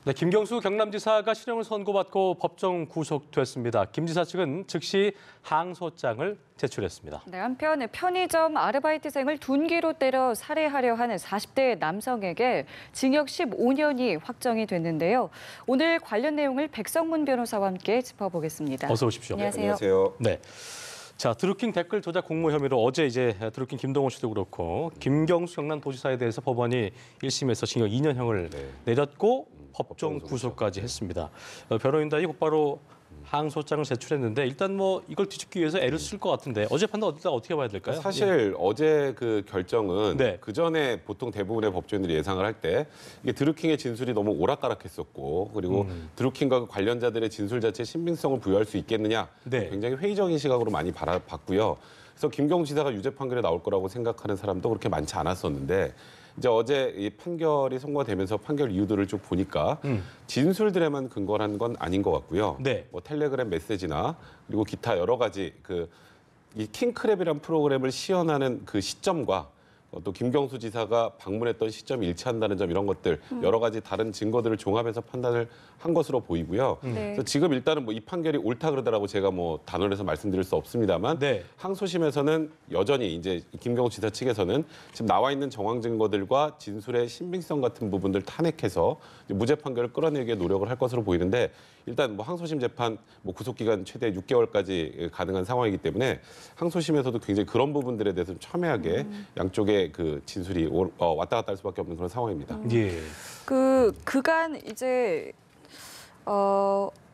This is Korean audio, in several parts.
네, 김경수 경남지사가 실형을 선고받고 법정 구속됐습니다. 김 지사 측은 즉시 항소장을 제출했습니다. 네, 한편 편의점 아르바이트생을 둔기로 때려 살해하려 하는 40대 남성에게 징역 15년이 확정이 됐는데요. 오늘 관련 내용을 백성문 변호사와 함께 짚어보겠습니다. 어서 오십시오. 안녕하세요. 안녕하세요. 네. 자, 드루킹 댓글 조작 공모 혐의로 어제 드루킹 김동원 씨도 그렇고 김경수 경남도지사에 대해서 법원이 1심에서 징역 2년형을 내렸고 법정 구속까지 했습니다. 변호인단이 곧바로 항소장을 제출했는데 일단 뭐 이걸 뒤집기 위해서 애를 쓸 것 같은데 어제 판단 어떻게 봐야 될까요? 사실 어제 그 결정은 네. 그 전에 보통 대부분의 법조인들이 예상을 할 때 이게 드루킹의 진술이 너무 오락가락했었고 그리고 드루킹과 그 관련자들의 진술 자체에 신빙성을 부여할 수 있겠느냐 네. 굉장히 회의적인 시각으로 많이 바라봤고요. 그래서 김경수 지사가 유죄 판결에 나올 거라고 생각하는 사람도 그렇게 많지 않았었는데 이제 어제 이 판결이 선고되면서 판결 이유들을 쭉 보니까 진술들에만 근거를 한 건 아닌 것 같고요. 네. 뭐 텔레그램 메시지나 그리고 기타 여러 가지 이 킹크랩이라는 프로그램을 시연하는 그 시점과 또 김경수 지사가 방문했던 시점이 일치한다는 점 이런 것들 여러 가지 다른 증거들을 종합해서 판단을 한 것으로 보이고요. 네. 그래서 지금 일단은 뭐 이 판결이 옳다 그러더라고 제가 뭐 단언해서 말씀드릴 수 없습니다만 네. 항소심에서는 여전히 이제 김경수 지사 측에서는 지금 나와 있는 정황 증거들과 진술의 신빙성 같은 부분들 탄핵해서 무죄 판결을 끌어내기에 노력을 할 것으로 보이는데 일단 뭐 항소심 재판 뭐 구속 기간 최대 6개월까지 가능한 상황이기 때문에 항소심에서도 굉장히 그런 부분들에 대해서 좀 첨예하게 양쪽의 그 진술이 왔다 갔다 할 수밖에 없는 그런 상황입니다. 예. 그간 이제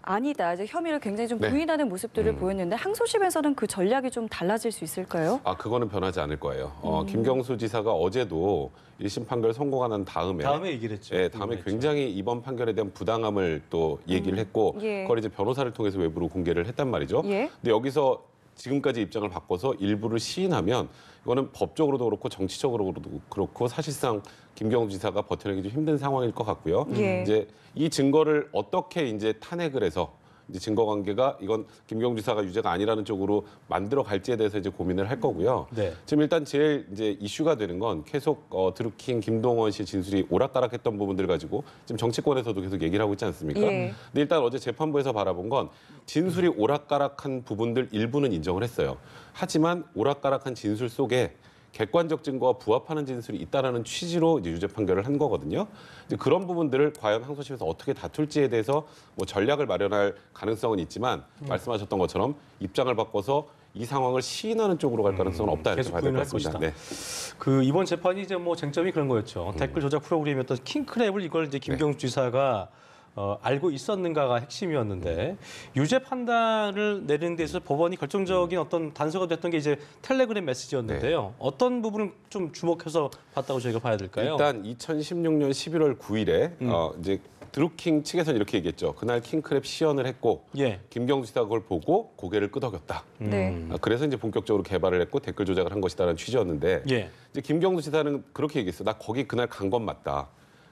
아니다. 이제 혐의를 굉장히 좀 네. 부인하는 모습들을 보였는데 항소심에서는 그 전략이 좀 달라질 수 있을까요? 그거는 변하지 않을 거예요. 김경수 지사가 어제도 1심 판결 선고가 난 다음에 얘기를 했죠. 예, 다음에 굉장히 이번 판결에 대한 부당함을 또 얘기를 했고 예. 그걸 이제 변호사를 통해서 외부로 공개를 했단 말이죠. 예. 근데 여기서 지금까지 입장을 바꿔서 일부를 시인하면 이거는 법적으로도 그렇고 정치적으로도 그렇고 사실상 김경수 지사가 버텨내기 좀 힘든 상황일 것 같고요. 예. 이제 이 증거를 어떻게 이제 탄핵을 해서 이제 증거 관계가 이건 김경수 지사가 유죄가 아니라는 쪽으로 만들어 갈지에 대해서 이제 고민을 할 거고요. 네. 지금 일단 제일 이제 이슈가 되는 건 계속 드루킹 김동원 씨 진술이 오락가락했던 부분들 가지고 지금 정치권에서도 계속 얘기를 하고 있지 않습니까? 예. 근데 일단 어제 재판부에서 바라본 건 진술이 오락가락한 부분들 일부는 인정을 했어요. 하지만 오락가락한 진술 속에 객관적 증거와 부합하는 진술이 있다라는 취지로 이제 유죄 판결을 한 거거든요. 이제 그런 부분들을 과연 항소심에서 어떻게 다툴지에 대해서 뭐 전략을 마련할 가능성은 있지만 말씀하셨던 것처럼 입장을 바꿔서 이 상황을 시인하는 쪽으로 갈 가능성은 없다 이렇게 계속 봐야 될 것 부인할 같습니다. 것이다. 네. 이번 재판이 이제 뭐 쟁점이 그런 거였죠. 댓글 조작 프로그램이었던 킹크랩을 이걸 이제 김경수 지사가 알고 있었는가가 핵심이었는데 유죄 판단을 내리는 데서 법원이 결정적인 어떤 단서가 됐던 게 이제 텔레그램 메시지였는데요. 어떤 부분을 좀 주목해서 봤다고 저희가 봐야 될까요? 일단 2016년 11월 9일에 이제 드루킹 측에서는 이렇게 얘기했죠. 그날 킹크랩 시연을 했고 예. 김경수 지사가 그걸 보고 고개를 끄덕였다. 네. 그래서 이제 본격적으로 개발을 했고 댓글 조작을 한 것이다라는 취지였는데 예. 이제 김경수 지사는 그렇게 얘기했어. 나 거기 그날 간 건 맞다.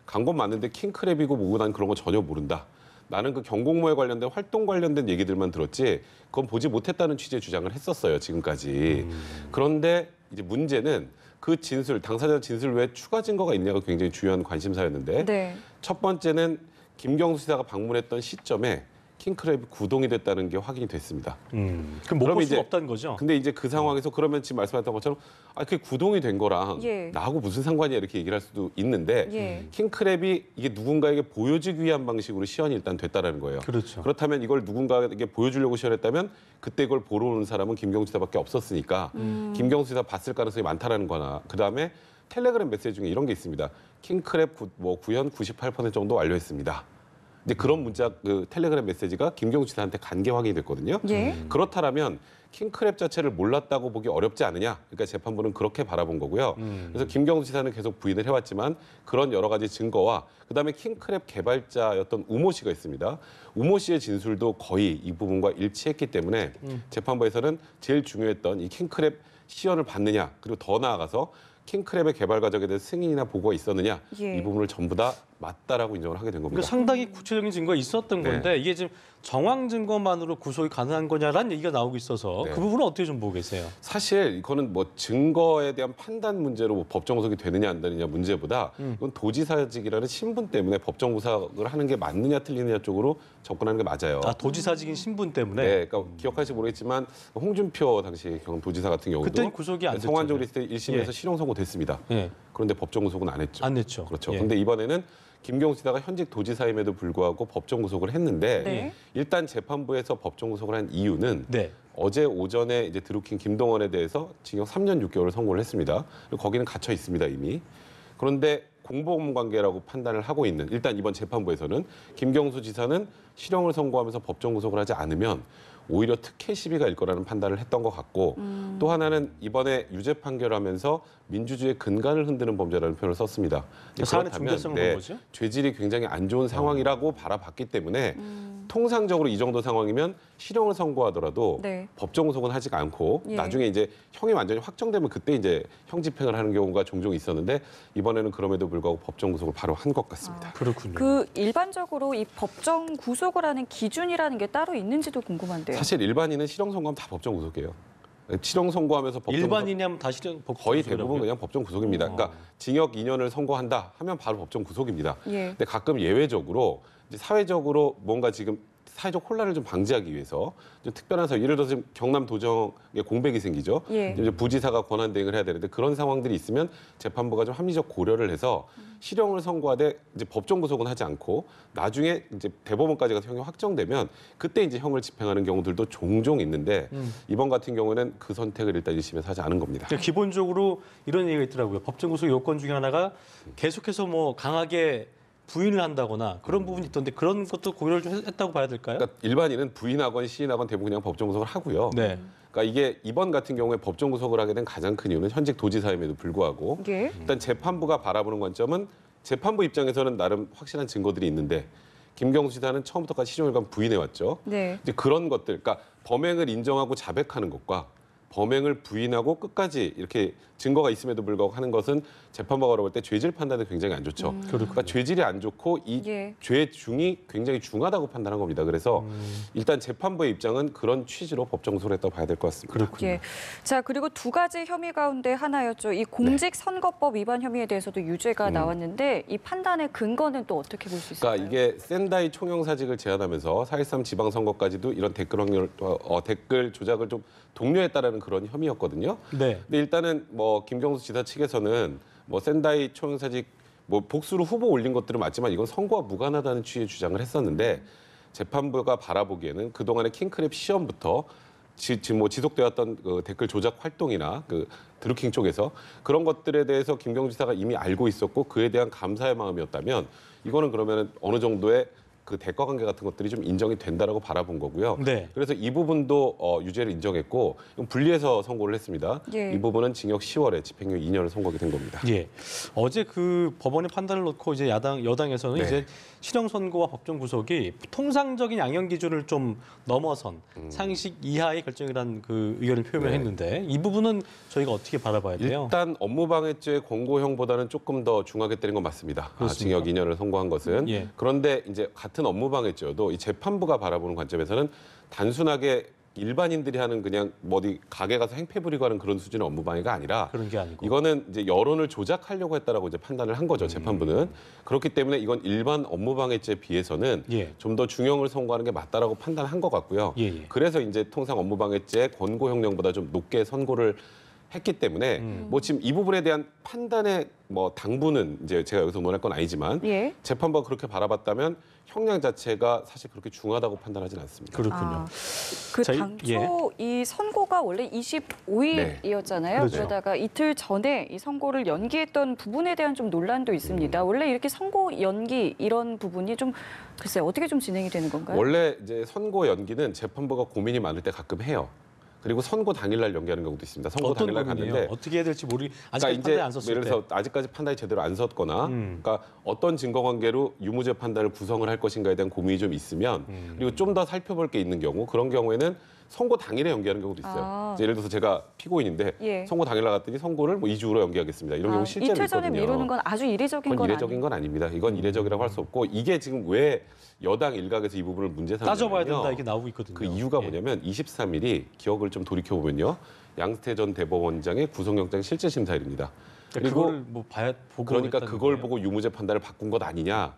간 건 맞는데 킹크랩이고 뭐고 난 그런 거 전혀 모른다. 나는 그 경공모에 관련된 활동 관련된 얘기들만 들었지 그건 보지 못했다는 취지의 주장을 했었어요. 지금까지. 그런데 이제 문제는 그 진술, 당사자 진술 외에 추가 증거가 있냐가 굉장히 중요한 관심사였는데 네. 첫 번째는 김경수 지사가 방문했던 시점에 킹크랩이 구동이 됐다는 게 확인이 됐습니다. 그럼 못 볼 수가 없다는 거죠? 근데 이제 그 상황에서 그러면 지금 말씀하셨던 것처럼 그게 구동이 된 거랑 예. 나하고 무슨 상관이야 이렇게 얘기를 할 수도 있는데 예. 킹크랩이 이게 누군가에게 보여주기 위한 방식으로 시연이 일단 됐다라는 거예요. 그렇죠. 그렇다면 이걸 누군가에게 보여주려고 시연했다면 그때 이걸 보러 오는 사람은 김경수 지사밖에 없었으니까 김경수 지사 봤을 가능성이 많다라는 거나 그다음에 텔레그램 메시지 중에 이런 게 있습니다. 킹크랩 구현 98% 정도 완료했습니다. 이제 그런 문자 그 텔레그램 메시지가 김경수 지사한테 간 게 확인이 됐거든요. 예. 그렇다면 킹크랩 자체를 몰랐다고 보기 어렵지 않느냐. 그러니까 재판부는 그렇게 바라본 거고요. 그래서 김경수 지사는 계속 부인을 해왔지만 그런 여러 가지 증거와 그다음에 킹크랩 개발자였던 우모 씨가 있습니다. 우모 씨의 진술도 거의 이 부분과 일치했기 때문에 재판부에서는 제일 중요했던 이 킹크랩 시연을 받느냐 그리고 더 나아가서 킹크랩의 개발 과정에 대한 승인이나 보고가 있었느냐 예. 이 부분을 전부 다 맞다라고 인정을 하게 된 겁니다. 그러니까 상당히 구체적인 증거가 있었던 네. 건데 이게 지금 정황 증거만으로 구속이 가능한 거냐라는 얘기가 나오고 있어서 네. 그 부분은 어떻게 좀 보고 계세요? 사실 이거는 뭐 증거에 대한 판단 문제로 뭐 법정 구속이 되느냐 안 되느냐 문제보다 이건 도지사직이라는 신분 때문에 법정 구속을 하는 게 맞느냐 틀리느냐 쪽으로 접근하는 게 맞아요. 아, 도지사직인 신분 때문에 네, 그러니까 기억하실지 모르겠지만 홍준표 당시 경도지사 같은 경우도 그때는 구속이 안 됐죠. 성완종 리스트 1심에서 예. 실형 선고됐습니다. 예. 그런데 법정 구속은 안 했죠. 안 냈죠. 그렇죠. 예. 그런데 이번에는 김경수 지사가 현직 도지사임에도 불구하고 법정 구속을 했는데 네. 일단 재판부에서 법정 구속을 한 이유는 네. 어제 오전에 이제 드루킹 김동원에 대해서 징역 3년 6개월을 선고를 했습니다. 그리고 거기는 갇혀 있습니다 이미. 그런데 공범 관계라고 판단을 하고 있는 일단 이번 재판부에서는 김경수 지사는 실형을 선고하면서 법정 구속을 하지 않으면 오히려 특혜 시비가 일 거라는 판단을 했던 것 같고 또 하나는 이번에 유죄 판결하면서 민주주의의 근간을 흔드는 범죄라는 표현을 썼습니다. 사안의 중대성을 본 거죠? 죄질이 굉장히 안 좋은 상황이라고 바라봤기 때문에 통상적으로 이 정도 상황이면 실형을 선고하더라도 네. 법정 구속은 하지 않고 예. 나중에 이제 형이 완전히 확정되면 그때 이제 형 집행을 하는 경우가 종종 있었는데 이번에는 그럼에도 불구하고 법정 구속을 바로 한 것 같습니다. 그렇군요. 그 일반적으로 이 법정 구속을 하는 기준이라는 게 따로 있는지도 궁금한데요. 사실 일반인은 실형 선고하면 다 법정 구속이에요. 실형 선고하면서 법정 구속 일반인이면 다 실형 거의 대부분 그냥 법정 구속입니다. 어. 그러니까 징역 2년을 선고한다 하면 바로 법정 구속입니다. 예. 근데 가끔 예외적으로 이제 사회적으로 뭔가 지금 사회적 혼란을 좀 방지하기 위해서 좀 특별한 사유, 예를 들어서 지금 경남 도정에 공백이 생기죠. 예. 이제 부지사가 권한 대행을 해야 되는데 그런 상황들이 있으면 재판부가 좀 합리적 고려를 해서 실형을 선고하되 이제 법정 구속은 하지 않고 나중에 이제 대법원까지 가서 형이 확정되면 그때 이제 형을 집행하는 경우들도 종종 있는데 이번 같은 경우는 그 선택을 일단 1심에서 하지 않은 겁니다. 그러니까 기본적으로 이런 얘기가 있더라고요. 법정 구속 요건 중에 하나가 계속해서 뭐 강하게 부인을 한다거나 그런 부분이 있던데 그런 것도 고려를 좀 했다고 봐야 될까요? 그러니까 일반인은 부인하건 시인하건 대부분 그냥 법정 구속을 하고요. 네. 그러니까 이게 이번 같은 경우에 법정 구속을 하게 된 가장 큰 이유는 현직 도지사임에도 불구하고 예. 일단 재판부가 바라보는 관점은 재판부 입장에서는 나름 확실한 증거들이 있는데 김경수 지사는 처음부터까지 시종일관 부인해왔죠. 네. 이제 그런 것들, 그러니까 범행을 인정하고 자백하는 것과 범행을 부인하고 끝까지 이렇게 증거가 있음에도 불구하고 하는 것은 재판부가 볼 때 죄질 판단이 굉장히 안 좋죠. 그러니까 죄질이 안 좋고 이 예. 죄 중이 굉장히 중하다고 판단한 겁니다. 그래서 일단 재판부의 입장은 그런 취지로 법정 구속을 했다고 봐야 될 것 같습니다. 그렇군요. 예. 자, 그리고 두 가지 혐의 가운데 하나였죠. 이 공직선거법 위반 혐의에 대해서도 유죄가 나왔는데 이 판단의 근거는 또 어떻게 볼 수 있을까요? 그러니까 이게 센다이 총영사직을 제안하면서 4.13 지방선거까지도 이런 댓글 조작을 좀 독려했다라는 그런 혐의였거든요. 네. 근데 일단은 뭐 김경수 지사 측에서는 뭐 센다이 총영사직 뭐 복수로 후보 올린 것들은 맞지만 이건 선거와 무관하다는 취지의 주장을 했었는데 재판부가 바라보기에는 그동안의 킹크랩 시험부터 지금 뭐 지속되었던 그 댓글 조작 활동이나 그 드루킹 쪽에서 그런 것들에 대해서 김경수 지사가 이미 알고 있었고 그에 대한 감사의 마음이었다면 이거는 그러면은 어느 정도의 그 대가 관계 같은 것들이 좀 인정이 된다라고 바라본 거고요. 네. 그래서 이 부분도 유죄를 인정했고 이건 분리해서 선고를 했습니다. 예. 이 부분은 징역 10월에 집행유예 2년을 선고하게 된 겁니다. 예. 어제 그 법원의 판단을 놓고 이제 여당에서는 네. 이제 실형 선고와 법정 구속이 통상적인 양형 기준을 좀 넘어선 상식 이하의 결정이라는 그 의견을 표명했는데 이 부분은 저희가 어떻게 바라봐야 돼요? 일단 업무방해죄 권고형보다는 조금 더 중하게 때린 건 맞습니다. 그렇습니까? 징역 2년을 선고한 것은. 예. 그런데 이제 같은 업무방해죄여도 이 재판부가 바라보는 관점에서는 단순하게 일반인들이 하는 그냥 뭐 어디 가게 가서 행패 부리고 하는 그런 수준의 업무방해가 아니라 그런 게 아니고. 이거는 이제 여론을 조작하려고 했다라고 이제 판단을 한 거죠, 재판부는. 그렇기 때문에 이건 일반 업무방해죄에 비해서는 예. 좀 더 중형을 선고하는 게 맞다라고 판단한 것 같고요. 예, 예. 그래서 이제 통상 업무방해죄 권고형량보다 좀 높게 선고를 했기 때문에 뭐 지금 이 부분에 대한 판단의 뭐 당부는 이제 제가 여기서 논할 건 아니지만 예. 재판부가 그렇게 바라봤다면 형량 자체가 사실 그렇게 중하다고 판단하진 않습니다. 그렇군요. 아, 그 자, 당초 이 선고가 원래 25일이었잖아요. 그렇죠. 그러다가 이틀 전에 이 선고를 연기했던 부분에 대한 좀 논란도 있습니다. 원래 이렇게 선고 연기 이런 부분이 좀 글쎄 어떻게 좀 진행이 되는 건가요? 원래 이제 선고 연기는 재판부가 고민이 많을 때 가끔 해요. 그리고 선고 당일날 연기하는 경우도 있습니다. 선고 어떤 당일날 부분이에요? 갔는데 어떻게 해야 될지 아직까지 그러니까 판단이 이제 안 섰을 예를 때. 들어서 아직까지 판단이 제대로 안 섰거나 그러니까 어떤 증거 관계로 유무죄 판단을 구성을 할 것인가에 대한 고민이 좀 있으면 그리고 좀 더 살펴볼 게 있는 경우 그런 경우에는 선고 당일에 연기하는 경우도 있어요. 아. 예를 들어서 제가 피고인인데 예. 선고 당일날 갔더니 선고를 뭐 2주 후로 연기하겠습니다. 이런 경우 실제로 이틀 전에 있거든요. 미루는 건 아주 이례적인 그건 건 이례적인 아니에요. 건 아닙니다. 이건 이례적이라고 할 수 없고 이게 지금 왜 여당 일각에서 이 부분을 문제 삼냐면요. 따져봐야 된다 이게 나오고 있거든요. 그 이유가 예. 뭐냐면 23일이 기억을 좀 돌이켜 보면요. 양승태 전 대법원장의 구속영장 실질 심사일입니다. 그리고 그걸 뭐 보고 그러니까 했다는 그걸 거예요? 보고 유무죄 판단을 바꾼 것 아니냐.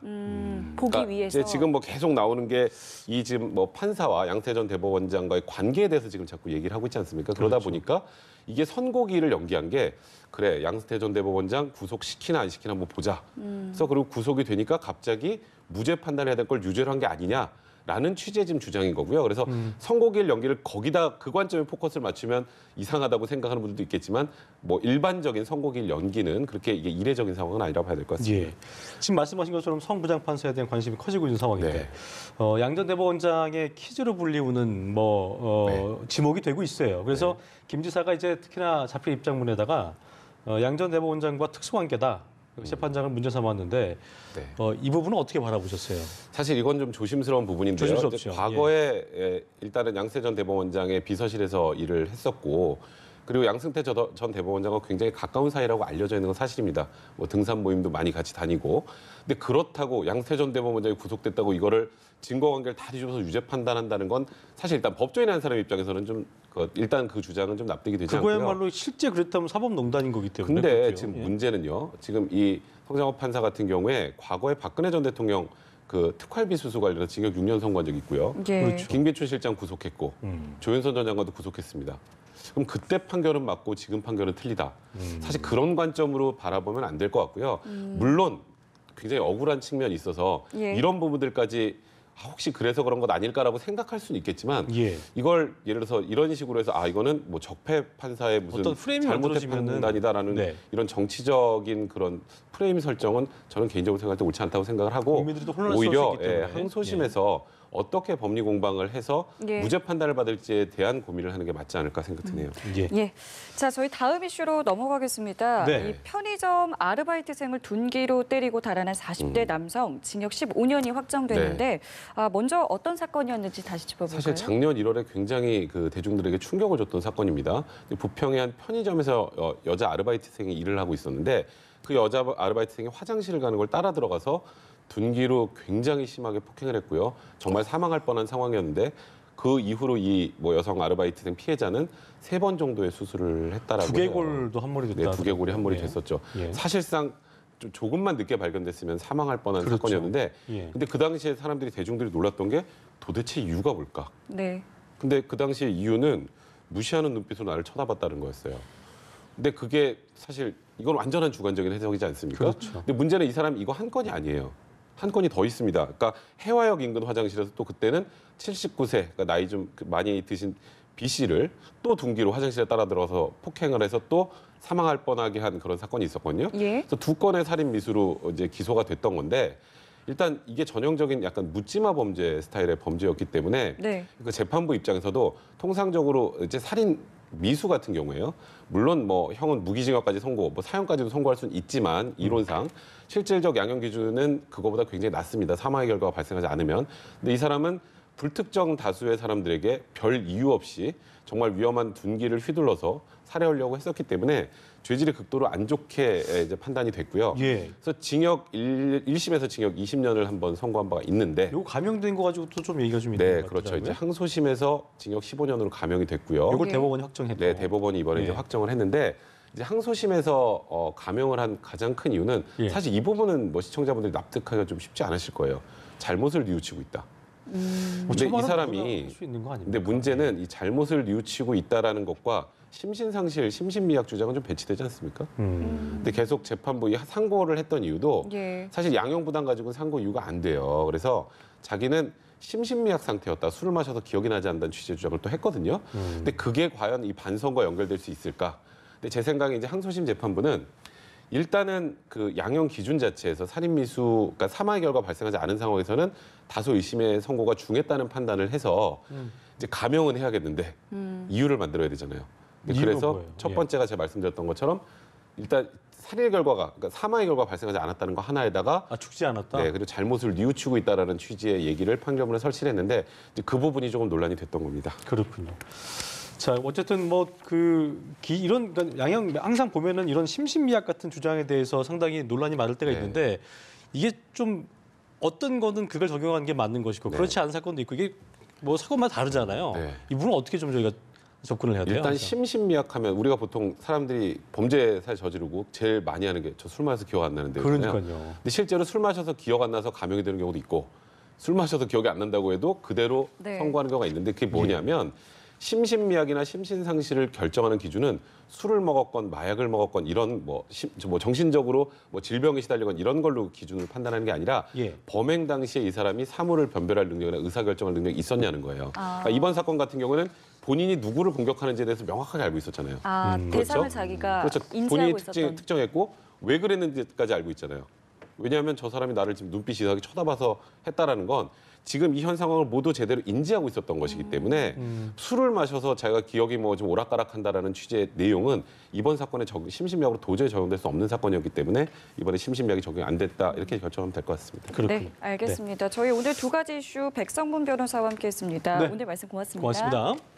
보기 그러니까 위해서. 이제 지금 뭐 계속 나오는 게 이 지금 뭐 판사와 양승태 전 대법원장과의 관계에 대해서 지금 자꾸 얘기를 하고 있지 않습니까? 그러다 그렇죠. 보니까 이게 선고기일을 연기한 게 그래 양승태 전 대법원장 구속시키나 안 시키나 한번 보자. 그래서 그리고 구속이 되니까 갑자기 무죄 판단해야 될 걸 유죄로 한 게 아니냐. 라는 취지의 지금 주장인 거고요. 그래서 선고기일 연기를 거기다 그 관점에 포커스를 맞추면 이상하다고 생각하는 분들도 있겠지만 뭐 일반적인 선고기일 연기는 그렇게 이게 이례적인 상황은 아니라고 봐야 될 것 같습니다. 예. 지금 말씀하신 것처럼 성부장판사에 대한 관심이 커지고 있는 상황인데 네. 양 전 대법원장의 키즈로 불리우는 지목이 되고 있어요. 그래서 김 지사가 이제 특히나 자필 입장문에다가 양 전 대법원장과 특수관계다. 재판장을 문제 삼았는데 네. 이 부분은 어떻게 바라보셨어요? 사실 이건 좀 조심스러운 부분인데요. 조심스럽죠. 이제 과거에 일단은 양승태 전 대법원장의 비서실에서 일을 했었고 그리고 양승태 전 대법원장과 굉장히 가까운 사이라고 알려져 있는 건 사실입니다. 뭐 등산 모임도 많이 같이 다니고. 근데 그렇다고 양승태 전 대법원장이 구속됐다고 이거를 증거관계를 다 뒤집어서 유죄 판단한다는 건 사실 일단 법조인한 사람 입장에서는 좀 일단 그 주장은 좀 납득이 되지 않고요. 그거야말로 실제 그랬다면 사법농단인 거기 때문에. 근데 그렇죠. 지금 예. 문제는요. 지금 이 성장업 판사 같은 경우에 과거에 박근혜 전 대통령 그 특활비 수수 관련해서 징역 6년 선고한 적이 있고요. 예. 그렇죠. 김기춘 실장 구속했고 조윤선 전 장관도 구속했습니다. 그럼 그때 판결은 맞고 지금 판결은 틀리다. 사실 그런 관점으로 바라보면 안 될 것 같고요. 물론 굉장히 억울한 측면이 있어서 예. 이런 부분들까지 혹시 그래서 그런 것 아닐까라고 생각할 수는 있겠지만 예. 이걸 예를 들어서 이런 식으로 해서 이거는 뭐 적폐 판사의 무슨 어떤 프레임이 잘못된 만들어지면은 판단이다라는 네. 이런 정치적인 그런 프레임 설정은 저는 개인적으로 생각할 때 옳지 않다고 생각을 하고 국민들도 혼란스러울 수 오히려 있기 때문에. 항소심에서 어떻게 법리 공방을 해서 예. 무죄 판단을 받을지에 대한 고민을 하는 게 맞지 않을까 생각드네요. 예. 예. 자, 저희 다음 이슈로 넘어가겠습니다. 네. 이 편의점 아르바이트생을 둔기로 때리고 달아난 40대 남성 징역 15년이 확정됐는데 먼저 어떤 사건이었는지 다시 짚어볼까요? 사실 작년 1월에 굉장히 그 대중들에게 충격을 줬던 사건입니다. 부평의 한 편의점에서 여자 아르바이트생이 일을 하고 있었는데 그 여자 아르바이트생이 화장실을 가는 걸 따라 들어가서 둔기로 굉장히 심하게 폭행을 했고요. 정말 사망할 뻔한 상황이었는데 그 이후로 이 뭐 여성 아르바이트생 피해자는 3번 정도의 수술을 했다라고 해요. 두개골도 한 머리 됐다. 네, 두개골이 한 머리 예. 됐었죠. 예. 사실상 좀 조금만 늦게 발견됐으면 사망할 뻔한 그렇죠. 사건이었는데 예. 근데 그 당시에 대중들이 놀랐던 게 도대체 이유가 뭘까? 네. 근데 그 당시에 이유는 무시하는 눈빛으로 나를 쳐다봤다는 거였어요. 근데 그게 사실 이건 완전한 주관적인 해석이지 않습니까? 그렇죠. 근데 문제는 이 사람이 이거 한 건이 아니에요. 한 건이 더 있습니다. 그러니까 해화역 인근 화장실에서 또 그때는 79세, 그러니까 나이 좀 많이 드신 B 씨를 또 둔기로 화장실에 따라 들어서 폭행을 해서 또 사망할 뻔하게 한 그런 사건이 있었거든요. 예. 그래서 2건의 살인 미수로 이제 기소가 됐던 건데 일단 이게 전형적인 약간 묻지마 범죄 스타일의 범죄였기 때문에 네. 그 재판부 입장에서도 통상적으로 이제 살인 미수 같은 경우에요. 물론 뭐 형은 무기징역까지 선고, 뭐 사형까지도 선고할 수는 있지만 이론상 실질적 양형 기준은 그거보다 굉장히 낮습니다. 사망의 결과가 발생하지 않으면. 근데 이 사람은 불특정 다수의 사람들에게 별 이유 없이 정말 위험한 둔기를 휘둘러서 살해하려고 했었기 때문에 죄질이 극도로 안 좋게 이제 판단이 됐고요. 예. 그래서 징역 1심에서 징역 20년을 한번 선고한 바가 있는데 요거 감형된 거 가지고 또 좀 얘기가 좀 있는 네, 것 그렇죠. 이제 같더라고요. 항소심에서 징역 15년으로 감형이 됐고요. 요걸 예. 대법원이 확정했고. 네, 대법원이 이번에 예. 이제 확정을 했는데 이제 항소심에서 감형을 한 가장 큰 이유는 예. 사실 이 부분은 뭐 시청자분들이 납득하기가 좀 쉽지 않으실 거예요. 잘못을 뉘우치고 있다. 뭐 근데 이 처벌은 사람이 누구나 할수 있는 거 아닙니까? 근데 문제는 이 잘못을 뉘우치고 있다라는 것과 심신상실, 심신미약 주장은 좀 배치되지 않습니까? 근데 계속 재판부 이 상고를 했던 이유도 예. 사실 양형 부담 가지고는 상고 이유가 안 돼요. 그래서 자기는 심신미약 상태였다. 술을 마셔서 기억이 나지 않는다는 취지의 주장을 또 했거든요. 근데 그게 과연 이 반성과 연결될 수 있을까? 근데 제 생각에 이제 항소심 재판부는 일단은 그 양형 기준 자체에서 살인미수, 그러니까 사망의 결과 발생하지 않은 상황에서는 다소 의심의 선고가 중했다는 판단을 해서 이제 감형은 해야겠는데 이유를 만들어야 되잖아요. 이유가 그래서 뭐예요? 첫 예. 번째가 제가 말씀드렸던 것처럼 일단 살인의 결과가, 그러니까 사망의 결과가 발생하지 않았다는 거 하나에다가 죽지 않았다. 네, 그리고 잘못을 뉘우치고 있다라는 취지의 얘기를 판결문에 설치를 했는데 이제 그 부분이 조금 논란이 됐던 겁니다. 그렇군요. 자, 어쨌든 이런 그러니까 양형 항상 보면은 이런 심신미약 같은 주장에 대해서 상당히 논란이 많을 때가 네. 있는데 이게 좀 어떤 거는 그걸 적용하는 게 맞는 것이고 네. 그렇지 않은 사건도 있고 이게 뭐 사건마다 다르잖아요. 네. 이 부분은 어떻게 좀 저희가 접근을 해야 돼요? 일단 그래서? 심신미약하면 우리가 보통 사람들이 범죄 사실 저지르고 제일 많이 하는 게 저 술 마셔서 기억 안 나는데 그러니까요. 근데 실제로 술 마셔서 기억 안 나서 감형이 되는 경우도 있고 술 마셔서 기억이 안 난다고 해도 그대로 네. 선고하는 경우가 있는데 그게 뭐냐면 심신미약이나 심신상실을 결정하는 기준은 술을 먹었건 마약을 먹었건 이런 뭐 정신적으로 뭐 질병에 시달리건 이런 걸로 기준을 판단하는 게 아니라 예. 범행 당시에 이 사람이 사물을 변별할 능력이나 의사결정할 능력이 있었냐는 거예요. 그러니까 이번 사건 같은 경우는 본인이 누구를 공격하는지에 대해서 명확하게 알고 있었잖아요. 대상을 그렇죠? 자기가 그렇죠. 인지하고 본인이 있었던. 특정했고 왜 그랬는지까지 알고 있잖아요. 왜냐하면 저 사람이 나를 지금 눈빛이 이상하게 쳐다봐서 했다라는 건 지금 이 현 상황을 모두 제대로 인지하고 있었던 것이기 때문에 술을 마셔서 자기가 기억이 뭐 좀 오락가락한다라는 취지의 내용은 이번 사건에 심신미약으로 도저히 적용될 수 없는 사건이었기 때문에 이번에 심신미약이 적용이 안 됐다 이렇게 결정하면 될 것 같습니다. 그렇군요. 네, 알겠습니다. 저희 오늘 두 가지 이슈 백성문 변호사와 함께했습니다. 네. 오늘 말씀 고맙습니다. 고맙습니다.